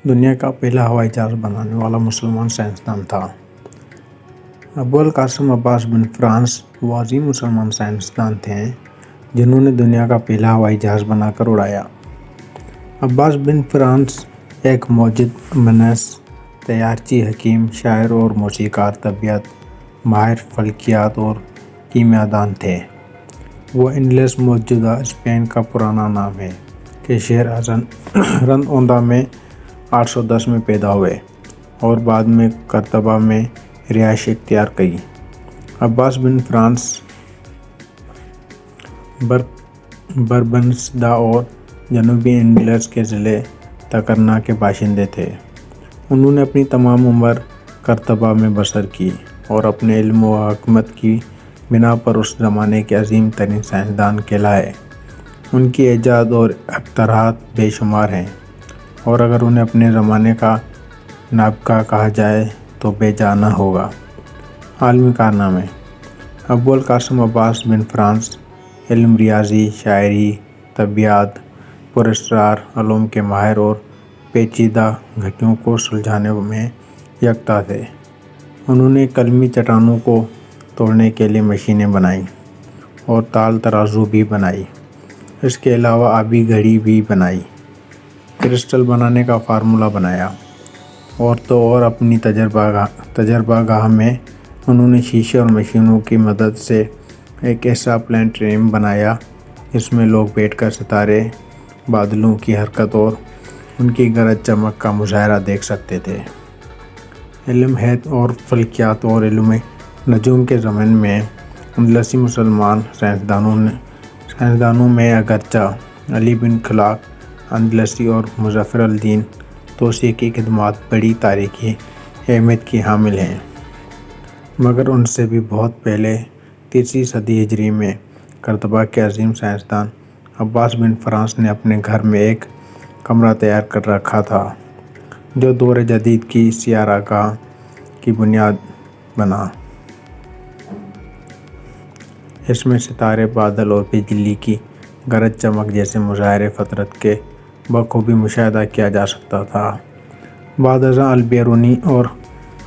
دنیا کا پہلا ہوائی جہاز بنانے والا مسلمان سائنسدان تھا۔ ابو القاسم عباس بن فرانس وہ عظیم مسلمان سائنسدان تھے جنہوں نے دنیا کا پہلا ہوائی جہاز بنا کر اڑایا۔ عباس بن فرانس ایک موجد، مہندس، طیارچی، حکیم، شاعر اور موسیقار، طبیعیات، ماہر فلکیات اور کیمیاء دان تھے۔ وہ اندلس، موجودہ اسپین کا پرانا نام ہے، کے شہر رند میں 810 میں پیدا ہوئے اور بعد میں قرطبہ میں رہائش اختیار کی۔ عباس بن فرانس بربنسڈا اور جنوبی اندلس کے ضلع تقرنا کے باشندے تھے۔ انہوں نے اپنی تمام عمر قرطبہ میں بسر کی اور اپنے علم و حکمت کی بنا پر اس زمانے کے عظیم ترین سائنسدان کہلائے۔ ان کی ایجاد اور اختراعات بے شمار ہیں اور اگر انہیں اپنے زمانے کا نابغہ کہا جائے تو بے جا نہ ہوگا۔ عالمی کارنامے: ابو القاسم عباس بن فرانس علم، ریاضی، شاعری، طبیعیات، پراسرار علوم کے ماہر اور پیچیدہ گھٹیوں کو سلجھانے میں یکتا تھے۔ انہوں نے قلمی چٹانوں کو توڑنے کے لیے مشینیں بنائیں اور تال ترازو بھی بنائی۔ اس کے علاوہ آبی گھڑی بھی بنائی، کرسٹل بنانے کا فارمولہ بنایا اور اپنی تجربہ گاہ میں انہوں نے شیشے اور مشینوں کی مدد سے ایک ایسا پلانیٹریم بنایا جس میں لوگ بیٹھ کر ستارے، بادلوں کی حرکت اور ان کی گرج چمک کا مظاہرہ دیکھ سکتے تھے۔ علم ہیت اور فلکیات اور علم نجوم کے ضمن میں اندلسی مسلمان سائنسدانوں میں اگرچہ علی بن خلاد اندلسی اور مظفر الدین توسی کی خدمات بڑی تاریخی اہمیت کی حامل ہیں، مگر ان سے بھی بہت پہلے 3 صدی ہجری میں قرطبہ کے عظیم سائنسدان عباس بن فرانس نے اپنے گھر میں ایک کمرہ تیار کر رکھا تھا جو دور جدید کی سیارہ کی بنیاد بنا۔ اس میں ستارے، بادل اور بجلی کی گرج چمک جیسے مظاہرے فطرت کے بخوبی مشاہدہ کیا جا سکتا تھا۔ بعد ازاں البیرونی اور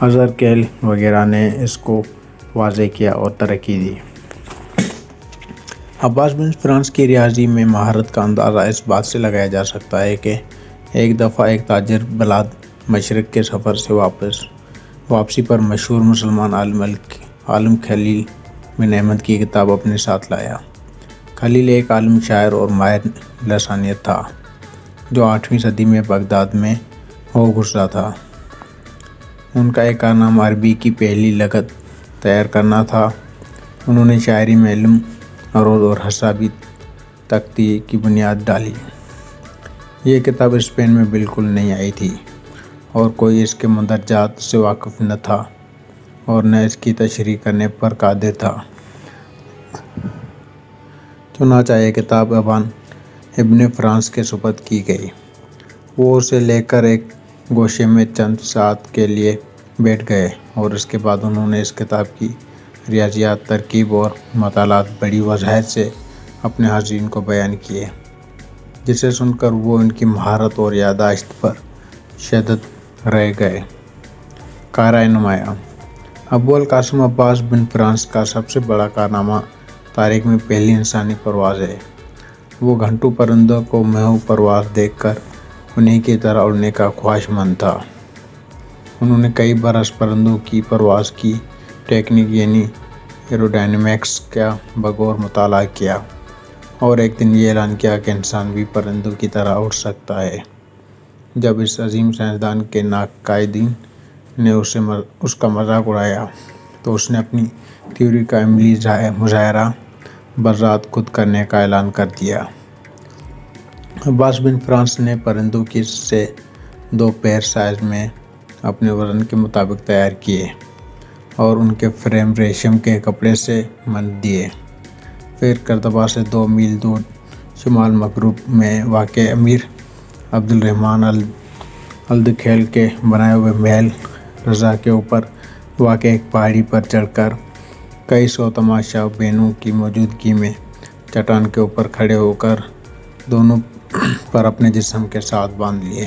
عزرکیل وغیرہ نے اس کو واضح کیا اور ترقی دی۔ عباس بن فرانس کی ریاضی میں مہارت کا اندازہ اس بات سے لگایا جا سکتا ہے کہ ایک دفعہ ایک تاجر بلاد مشرق کے سفر سے واپسی پر مشہور مسلمان عالم خلیل بن احمد کی کتاب اپنے ساتھ لایا۔ خلیل ایک عالم، شاعر اور ماہر لسانیات تھا جو 8ویں صدی میں بغداد میں ہو گزرا تھا۔ ان کا ایک کارنامہ عربی کی پہلی لغت تیار کرنا تھا۔ انہوں نے شاعری میں علم، عروض اور حسابی تخطیط کی بنیاد ڈالی۔ یہ کتاب اسپین میں بالکل نئی آئی تھی اور کوئی اس کے مندرجات سے واقف نہ تھا اور نہ اس کی تشریح کرنے پر قادر تھا۔ چنانچہ یہ کتاب ابن فرانس کے سپرد کی گئی۔ وہ اسے لے کر ایک گوشے میں چند ساعت کے لیے بیٹھ گئے اور اس کے بعد انہوں نے اس کتاب کی ریاضیات، ترکیب اور مطالعات بڑی وضاحت سے اپنے حاضرین کو بیان کیے، جسے سن کر وہ ان کی مہارت اور یادداشت پر شدید رہ گئے۔ کارۂ نمایاں: ابو القاسم عباس بن فرانس کا سب سے بڑا کارنامہ تاریخ میں پہلی انسانی پرواز ہے۔ وہ گھنٹوں پرندوں کو محو پرواز دیکھ کر انہی کی طرح اڑنے کا خواہشمند تھا۔ انہوں نے کئی برس پرندوں کی پرواز کی ٹیکنیک یعنی ایروڈائنامکس کا بغور مطالعہ کیا اور ایک دن یہ اعلان کیا کہ انسان بھی پرندوں کی طرح اڑ سکتا ہے۔ جب اس عظیم سائنسدان کے ناقدین نے اس کا مذاق اڑایا تو اس نے اپنی تھیوری کا عملی مظاہرہ بذات خود کرنے کا اعلان کر دیا۔ عباس بن فرانس نے پرندوں سے 2 پیر سائز میں اپنے وزن کے مطابق تیار کیے اور ان کے فریم ریشم کے کپڑے سے مند دیے۔ پھر قرطبہ سے 2 میل دور شمال مغرب میں واقع امیر عبدالرحمن الدخیل کے بنائے ہوئے محل رضا کے اوپر واقع ایک پہاڑی پر چڑھ کر کئی سو تماشا بینوں کی موجودگی میں چٹان کے اوپر کھڑے ہو کر دونوں پر اپنے جسم کے ساتھ باندھ لیے